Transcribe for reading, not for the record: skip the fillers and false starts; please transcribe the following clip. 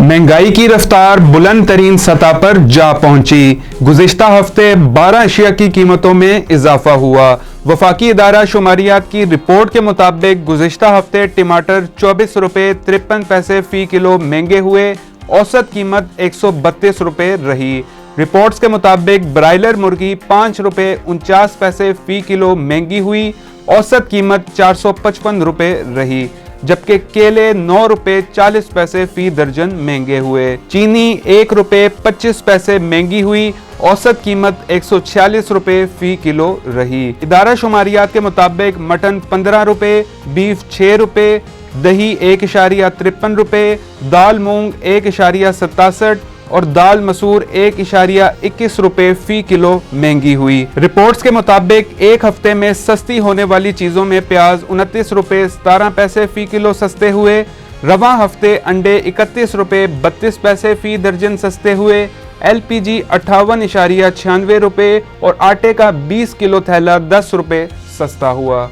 महंगाई की रफ्तार बुलंद तरीन सतह पर जा पहुंची। गुज़िश्ता हफ्ते 12 अशिया की कीमतों में इजाफा हुआ। वफाकी इदारा शुमारियात की रिपोर्ट के मुताबिक गुज़िश्ता हफ्ते टमाटर 24 रुपये 53 पैसे फी किलो महंगे हुए। औसत कीमत 132 रुपये रही। रिपोर्ट्स के मुताबिक ब्रायलर मुर्गी 5 रुपये 49 पैसे फी किलो महंगी हुई। औसत कीमत 455 रुपये रही, जबकि केले 9 रुपये 40 पैसे फी दर्जन महंगे हुए। चीनी 1 रुपये 25 पैसे महंगी हुई। औसत कीमत 146 रुपये फी किलो रही। इदारा शुमारियात के मुताबिक मटन 15 रुपये, बीफ 6 रुपये, दही 1.53 रुपये, दाल मूंग 1.67 और दाल मसूर 1.21 रुपये फी किलो महंगी हुई। रिपोर्ट्स के मुताबिक एक हफ्ते में सस्ती होने वाली चीजों में प्याज 29 रुपये 17 पैसे फी किलो सस्ते हुए। रवां हफ्ते अंडे 31 रुपये 32 पैसे फी दर्जन सस्ते हुए। LPG 58.96 रुपये और आटे का 20 किलो थैला 10 रुपये सस्ता हुआ।